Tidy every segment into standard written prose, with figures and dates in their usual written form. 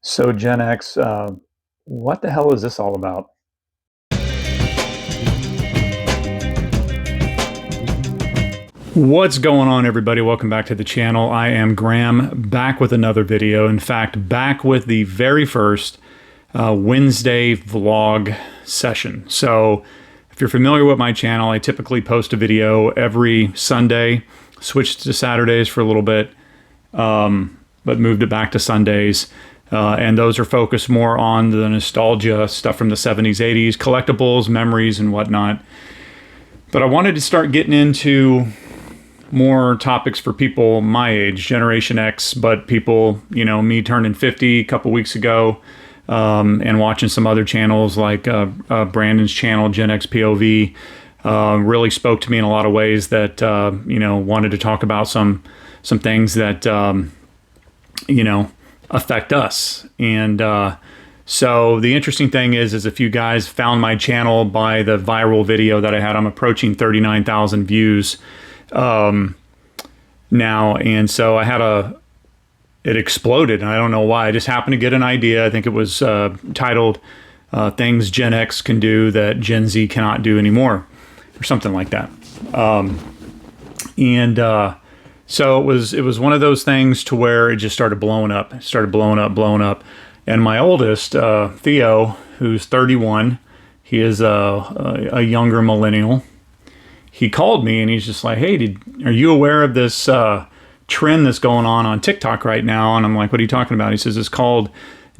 So Gen X, what the hell is this all about? What's going on, everybody? Welcome back to the channel. I am Graham, back with another video. In fact, back with the very first Wednesday vlog session. So if you're familiar with my channel, I typically post a video every Sunday, switched to Saturdays for a little bit, but moved it back to Sundays. And those are focused more on the nostalgia stuff from the 70s, 80s, collectibles, memories, and whatnot. But I wanted to start getting into more topics for people my age, Generation X, but people, me turning 50 a couple weeks ago, and watching some other channels like Brandon's channel, Gen X POV, really spoke to me in a lot of ways that, wanted to talk about some things that, affect us. And so the interesting thing is if you guys found my channel by the viral video that I had, I'm approaching 39,000 views now. And so I had it exploded, and I don't know why. I just happened to get an idea. I think it was titled Things Gen X Can Do That Gen Z Cannot Do Anymore, or something like that. So it was one of those things to where it just started blowing up. It started blowing up. And my oldest, Theo, who's 31, he is a younger millennial. He called me and he's just like, "Hey, are you aware of this trend that's going on TikTok right now?" And I'm like, "What are you talking about?" He says, "It's called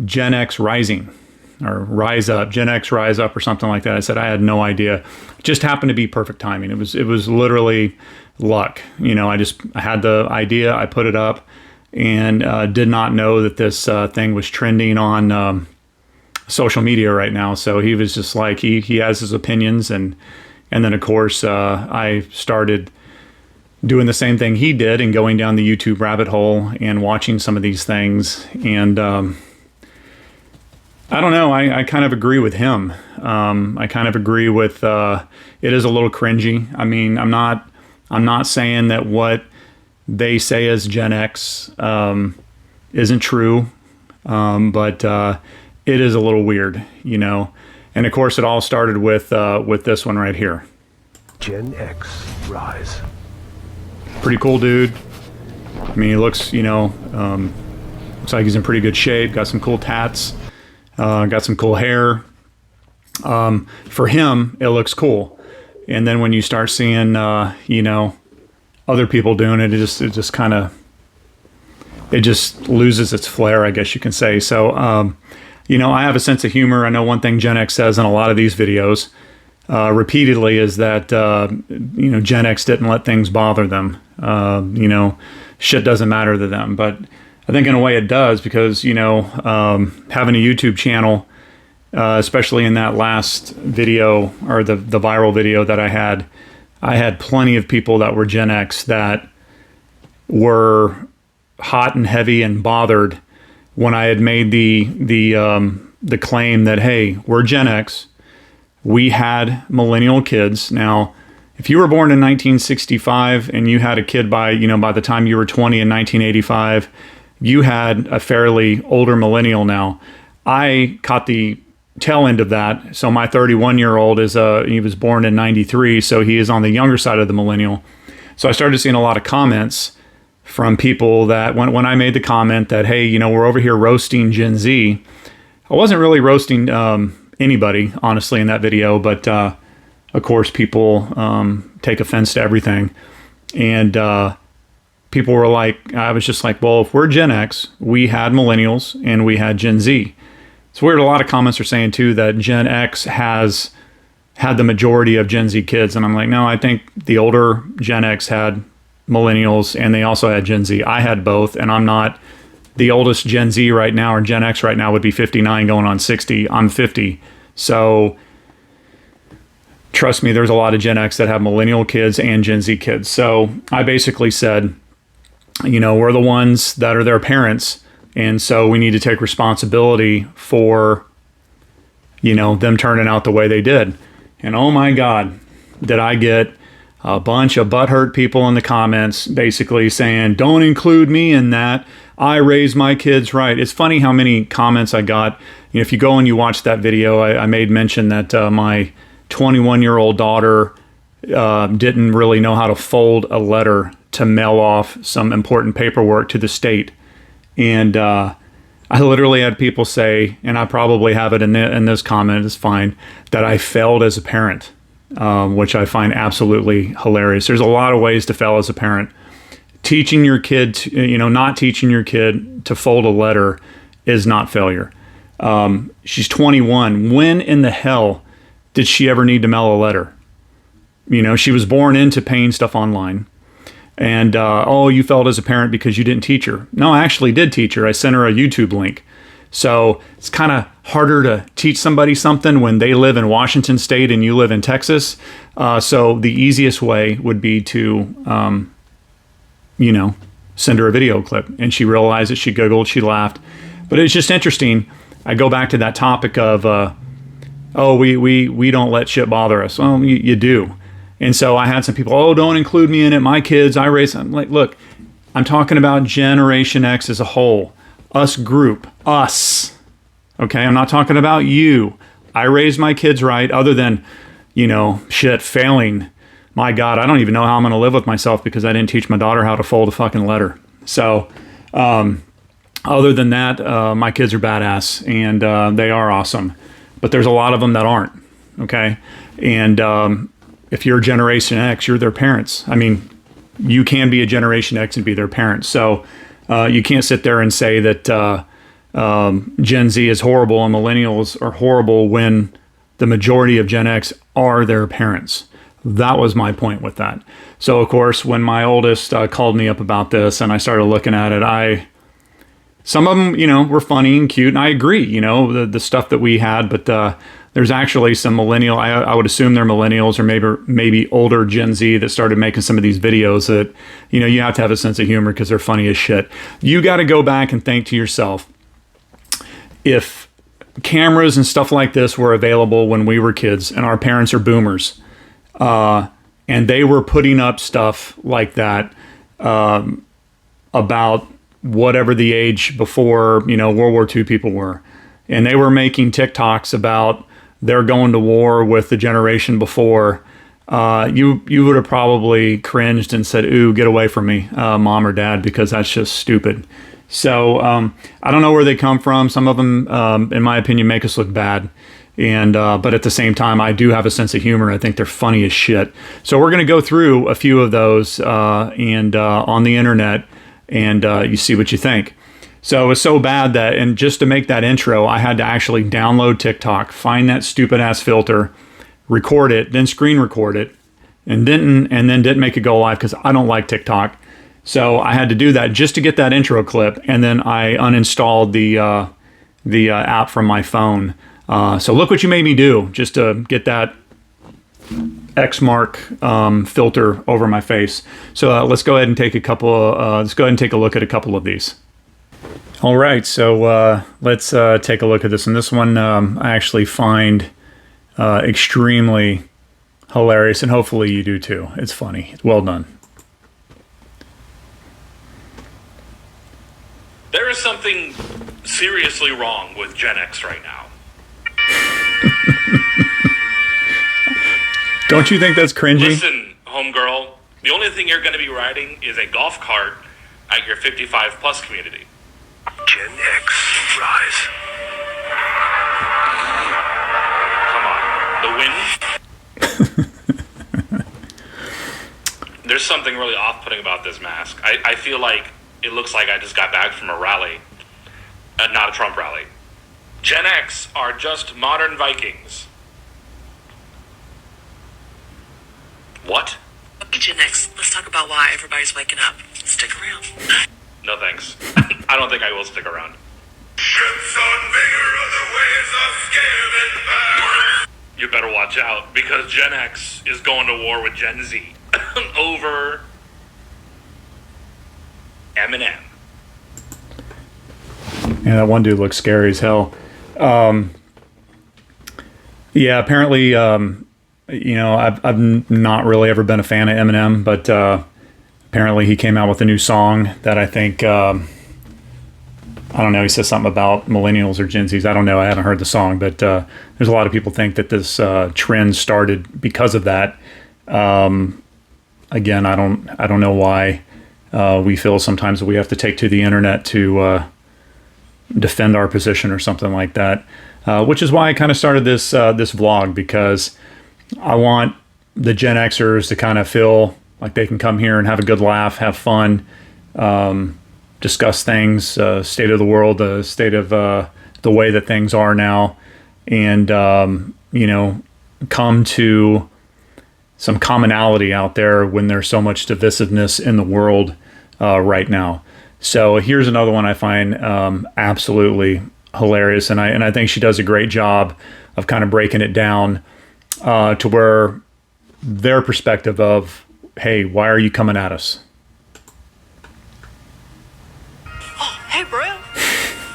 Gen X Rising, or Rise Up, Gen X Rise Up, or something like that." I said, "I had no idea. It just happened to be perfect timing. It was literally luck. I had the idea, I put it up, and did not know that this thing was trending on social media right now." So he was just like, he has his opinions, and then of course I started doing the same thing he did and going down the YouTube rabbit hole and watching some of these things. And I don't know, I kind of agree with him. I kind of agree with it is a little cringy. I mean, I'm not saying that what they say as Gen X isn't true, but it is a little weird, And of course, it all started with this one right here. Gen X Rise. Pretty cool dude. I mean, he looks, looks like he's in pretty good shape. Got some cool tats. Got some cool hair. For him, it looks cool. And then when you start seeing, other people doing it, it just loses its flair, I guess you can say. So, I have a sense of humor. I know one thing Gen X says in a lot of these videos repeatedly is that, Gen X didn't let things bother them. Shit doesn't matter to them. But I think in a way it does, because, having a YouTube channel, especially in that last video, or the viral video that I had plenty of people that were Gen X that were hot and heavy and bothered when I had made the claim that, hey, we're Gen X. We had millennial kids. Now, if you were born in 1965 and you had a kid by the time you were 20 in 1985, you had a fairly older millennial now. I caught the tail end of that. So my 31-year-old he was born in 93, so he is on the younger side of the millennial. So I started seeing a lot of comments from people that when I made the comment that, hey, we're over here roasting Gen Z, I wasn't really roasting anybody, honestly, in that video, but of course people take offense to everything. And people were like, I was just like, well, if we're Gen X, we had millennials and we had Gen Z. It's weird. A lot of comments are saying too that Gen X has had the majority of Gen Z kids. And I'm like, no, I think the older Gen X had millennials and they also had Gen Z. I had both, and I'm not the oldest Gen Z right now, or Gen X right now would be 59 going on 60. I'm 50. So trust me, there's a lot of Gen X that have millennial kids and Gen Z kids. So I basically said, we're the ones that are their parents. And so we need to take responsibility for, them turning out the way they did. And oh my God, did I get a bunch of butthurt people in the comments basically saying, don't include me in that. I raise my kids right. It's funny how many comments I got. You know, if you go and you watch that video, I made mention that my 21-year-old daughter didn't really know how to fold a letter to mail off some important paperwork to the state. And I literally had people say, and I probably have it in this comment, it's fine, that I failed as a parent, which I find absolutely hilarious. There's a lot of ways to fail as a parent. Teaching your kid, not teaching your kid to fold a letter is not failure. She's 21. When in the hell did she ever need to mail a letter? You know, she was born into paying stuff online. And, you failed as a parent because you didn't teach her. No, I actually did teach her. I sent her a YouTube link. So it's kind of harder to teach somebody something when they live in Washington State and you live in Texas. So the easiest way would be to, send her a video clip. And she realized it. She Googled, she laughed. But it's just interesting. I go back to that topic of, we don't let shit bother us. Well, you do. And so I had some people, don't include me in it. My kids, I raise them. Like, look, I'm talking about Generation X as a whole. Us group. Us. Okay? I'm not talking about you. I raised my kids right, other than, failing. My God, I don't even know how I'm going to live with myself because I didn't teach my daughter how to fold a fucking letter. So, other than that, my kids are badass, and they are awesome. But there's a lot of them that aren't. Okay? And if you're Generation X, you're their parents. I mean, you can be a Generation X and be their parents. So you can't sit there and say that Gen Z is horrible and millennials are horrible when the majority of Gen X are their parents. That was my point with that. So, of course, when my oldest called me up about this and I started looking at it, some of them, were funny and cute. And I agree, the stuff that we had, but there's actually some millennial, I would assume they're millennials or maybe older Gen Z that started making some of these videos that, you have to have a sense of humor because they're funny as shit. You got to go back and think to yourself, if cameras and stuff like this were available when we were kids and our parents are boomers, and they were putting up stuff like that about whatever the age before, World War II people were, and they were making TikToks about they're going to war with the generation before, you would have probably cringed and said, ooh, get away from me, mom or dad, because that's just stupid. So I don't know where they come from. Some of them, in my opinion, make us look bad. And but at the same time, I do have a sense of humor. I think they're funny as shit. So we're going to go through a few of those and on the internet, and you see what you think. So it was so bad that, and just to make that intro, I had to actually download TikTok, find that stupid ass filter, record it, then screen record it, and then didn't make it go live because I don't like TikTok. So I had to do that just to get that intro clip, and then I uninstalled the app from my phone. So look what you made me do just to get that X mark filter over my face. So let's go ahead and take a look at a couple of these. All right, so let's take a look at this. And this one I actually find extremely hilarious, and hopefully you do too. It's funny. It's well done. There is something seriously wrong with Gen X right now. Don't you think that's cringy? Listen, homegirl, the only thing you're going to be riding is a golf cart at your 55 plus community. Gen X rise. Come on, the wind. There's something really off-putting about this mask. I feel like it looks like I just got back from a rally, not a Trump rally. Gen X are just modern Vikings. What? Okay, Gen X, let's talk about why everybody's waking up. Stick around. No thanks. I don't think I will stick around. Ships on vigor of the ways of scared and You better watch out, because Gen X is going to war with Gen Z over Eminem. Yeah, that one dude looks scary as hell. Yeah, apparently I've not really ever been a fan of Eminem, but apparently he came out with a new song that I think, I don't know, he says something about millennials or Gen Zs. I don't know. I haven't heard the song, but there's a lot of people think that this trend started because of that. Again, I don't know why we feel sometimes that we have to take to the internet to defend our position or something like that, which is why I kind of started this vlog, because I want the Gen Xers to kind of feel like they can come here and have a good laugh, have fun, discuss things, state of the world, the state of the way that things are now, and come to some commonality out there when there's so much divisiveness in the world right now. So here's another one I find absolutely hilarious, and I think she does a great job of kind of breaking it down to where their perspective of, hey, why are you coming at us? Oh, hey, bro.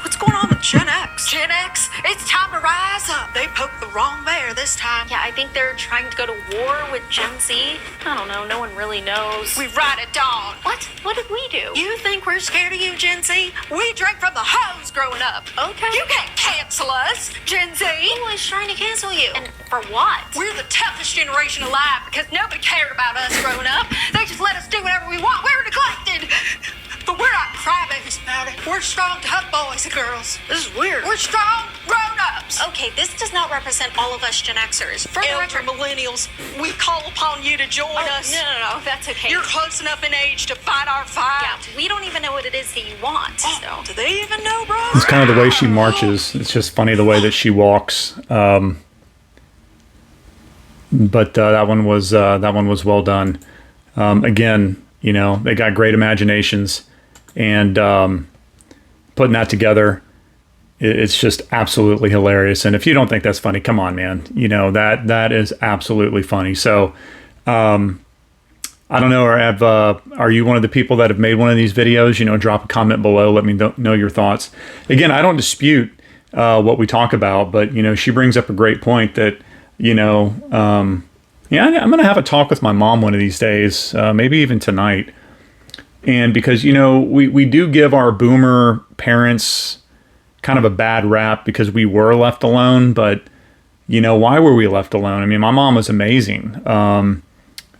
What's going on with Gen X? Gen X? It's time to rise up. They poked the wrong bear this time. Yeah, I think they're trying to go to war with Gen Z. I don't know. No one really knows. We ride at dawn. What? What did we do? You think we're scared of you, Gen Z? We drank from the hose growing up. Okay. You can't cancel us, Gen Z. Who is trying to cancel you? And for what? We're the toughest generation alive because nobody cared about us growing up. They just let us do whatever we want. We were neglected. But we're not crybabies about it. We're strong, tough boys and girls. This is weird. We're strong grown-ups. Okay, this does not represent all of us Gen Xers. For the Elder record, millennials, we call upon you to join us. No, that's okay. You're close enough in age to fight our fight. Yeah, we don't even know what it is that you want. So. Do they even know, bro? It's kind of the way she marches. It's just funny the way that she walks. But that one was well done. Again, they got great imaginations, and putting that together, it's just absolutely hilarious. And if you don't think that's funny, come on, man. That is absolutely funny. So I don't know, are you one of the people that have made one of these videos? Drop a comment below. Let me know your thoughts. Again, I don't dispute what we talk about, but she brings up a great point that I'm going to have a talk with my mom one of these days, maybe even tonight. And because, we do give our boomer parents kind of a bad rap because we were left alone. But, why were we left alone? I mean, my mom was amazing.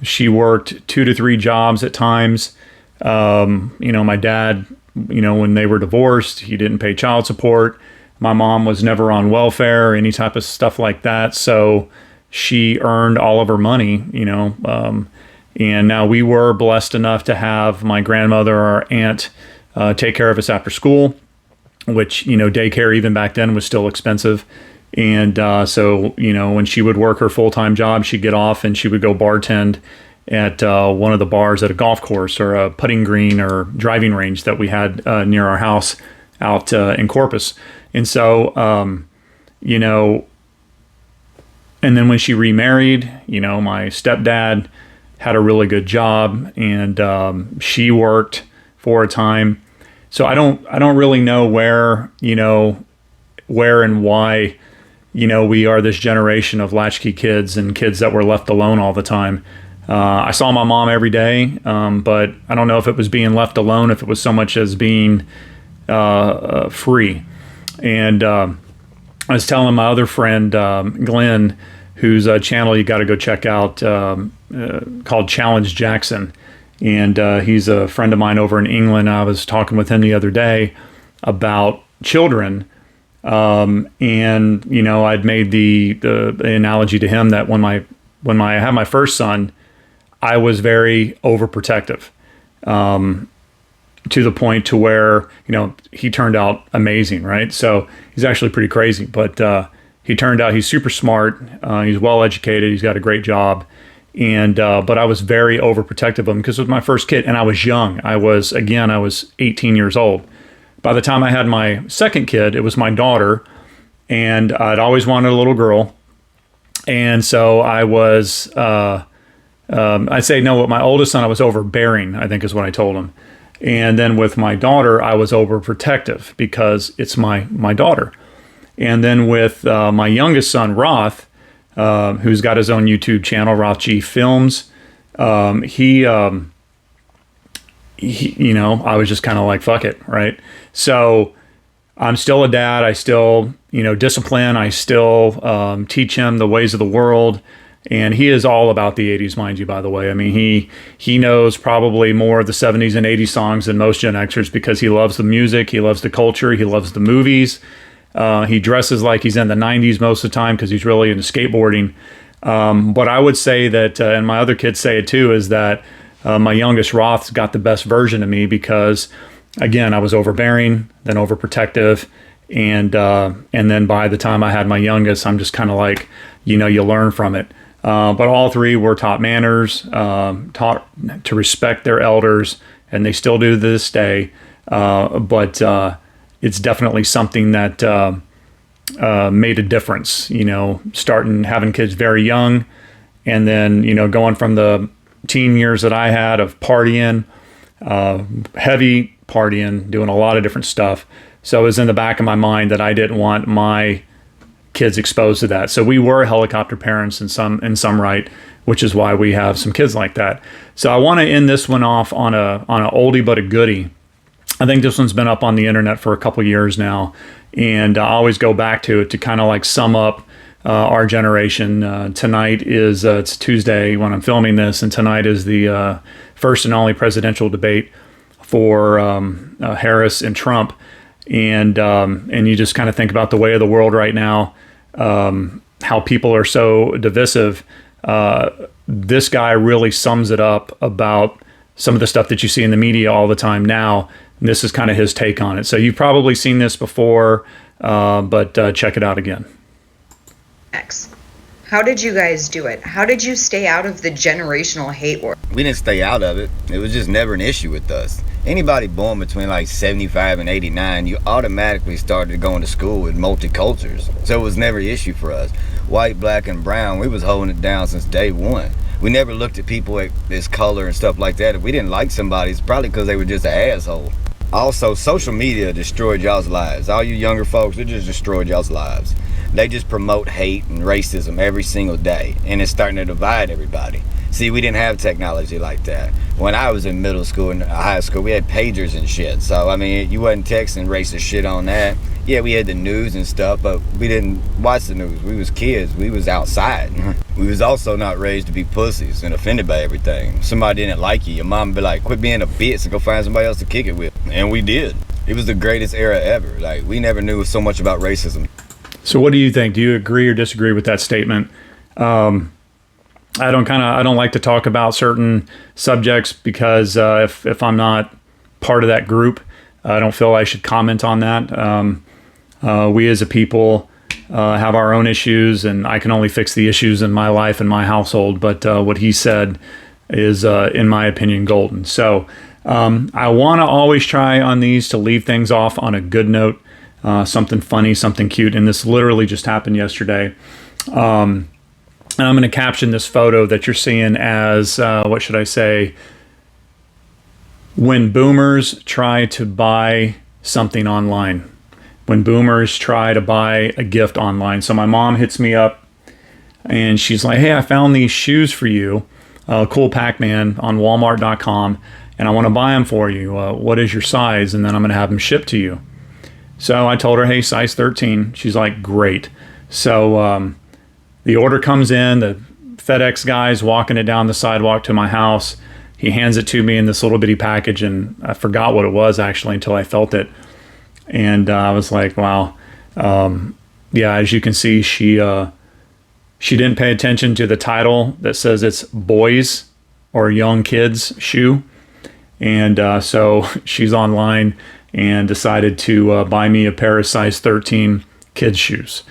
She worked 2 to 3 jobs at times. My dad, when they were divorced, he didn't pay child support. My mom was never on welfare or any type of stuff like that. So she earned all of her money, and now we were blessed enough to have my grandmother, our aunt, take care of us after school, which, daycare even back then was still expensive. And so, when she would work her full-time job, she'd get off and she would go bartend at one of the bars at a golf course or a putting green or driving range that we had near our house out in Corpus. And so, and then when she remarried, my stepdad had a really good job, and she worked for a time. So I don't really know where and why, we are this generation of latchkey kids and kids that were left alone all the time. I saw my mom every day, but I don't know if it was being left alone, if it was so much as being free. And I was telling my other friend, Glenn, whose channel you got to go check out, called Challenge Jackson. And he's a friend of mine over in England. I was talking with him the other day about children. And, I'd made the analogy to him that when I had my first son, I was very overprotective. To the point to where, he turned out amazing, right? So he's actually pretty crazy, but he turned out he's super smart. He's well educated. He's got a great job. And but I was very overprotective of him because it was my first kid, and I was young. I was 18 years old. By the time I had my second kid, it was my daughter, and I'd always wanted a little girl. And so I was, I'd say no, with my oldest son, I was overbearing, I think is what I told him. And then with my daughter, I was overprotective because it's my daughter. And then with my youngest son, Roth, who's got his own YouTube channel, Latchy Films. He, you know, I was just kind of like, fuck it, right? So I'm still a dad. I still, you know, discipline. I still teach him the ways of the world. And he is all about the 80s, mind you, by the way. I mean, he knows probably more of the 70s and 80s songs than most Gen Xers because he loves the music, he loves the culture, he loves the movies. He dresses like he's in the 90s most of the time because he's really into skateboarding. But I would say that, and my other kids say it too, is that my youngest Roth's got the best version of me because, again, I was overbearing, then overprotective. And then by the time I had my youngest, I'm just kind of like, you know, you learn from it. But all three were taught manners, taught to respect their elders, and they still do to this day. But it's definitely something that made a difference, you know, starting having kids very young, and then, you know, going from the teen years that I had of partying, heavy partying, doing a lot of different stuff. So it was in the back of my mind that I didn't want my kids exposed to that. So we were helicopter parents in some right, which is why we have some kids like that. So I want to end this one off on a oldie but a goodie. I think this one's been up on the internet for a couple years now, and I always go back to it to kind of like sum up our generation. Tonight is it's Tuesday when I'm filming this, and tonight is the first and only presidential debate for Harris and Trump. And you just kind of think about the way of the world right now, how people are so divisive. This guy really sums it up about some of the stuff that you see in the media all the time now. And this is kind of his take on it. So you've probably seen this before, but check it out again. X. How did you guys do it? How did you stay out of the generational hate war? We didn't stay out of it. It was just never an issue with us. Anybody born between like 75 and 89, you automatically started going to school with multicultures. So it was never an issue for us. White, black, and brown, we was holding it down since day one. We never looked at people at this color and stuff like that. If we didn't like somebody, it's probably because they were just an asshole. Also, social media destroyed y'all's lives. All you younger folks, it just destroyed y'all's lives. They just promote hate and racism every single day, and it's starting to divide everybody. See, we didn't have technology like that. When I was in middle school and high school, we had pagers and shit. So, I mean, you wasn't texting racist shit on that. Yeah, we had the news and stuff, but we didn't watch the news. We was kids. We was outside. We was also not raised to be pussies and offended by everything. If somebody didn't like you, your mom would be like, quit being a bitch and go find somebody else to kick it with. And we did. It was the greatest era ever. Like, we never knew so much about racism. So what do you think? Do you agree or disagree with that statement? I don't like to talk about certain subjects because if I'm not part of that group, I don't feel I should comment on that. We as a people have our own issues, and I can only fix the issues in my life and my household. But what he said is, in my opinion, golden. So I want to always try on these to leave things off on a good note, something funny, something cute. And this literally just happened yesterday. And I'm going to caption this photo that you're seeing as, what should I say? When boomers try to buy something online. When boomers try to buy a gift online. So my mom hits me up and she's like, hey, I found these shoes for you. Cool Pac-Man on Walmart.com. And I want to buy them for you. What is your size? And then I'm going to have them shipped to you. So I told her, hey, size 13. She's like, great. So the order comes in. The FedEx guy's walking it down the sidewalk to my house. He hands it to me in this little bitty package, and I forgot what it was actually until I felt it. And I was like, wow. Yeah, as you can see, she didn't pay attention to the title that says it's boys or young kids shoe. And so she's online and decided to buy me a pair of size 13 kids shoes.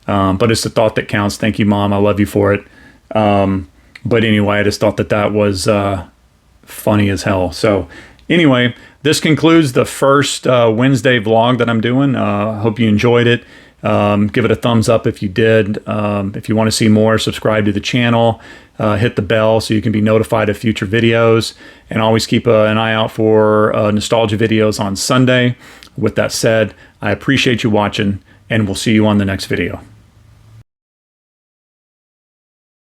But it's the thought that counts. Thank you, Mom. I love you for it. But anyway, I just thought that was funny as hell. So anyway, this concludes the first Wednesday vlog that I'm doing. Hope you enjoyed it. Give it a thumbs up if you did. If you want to see more, subscribe to the channel. Hit the bell so you can be notified of future videos. And always keep an eye out for nostalgia videos on Sunday. With that said, I appreciate you watching, and we'll see you on the next video.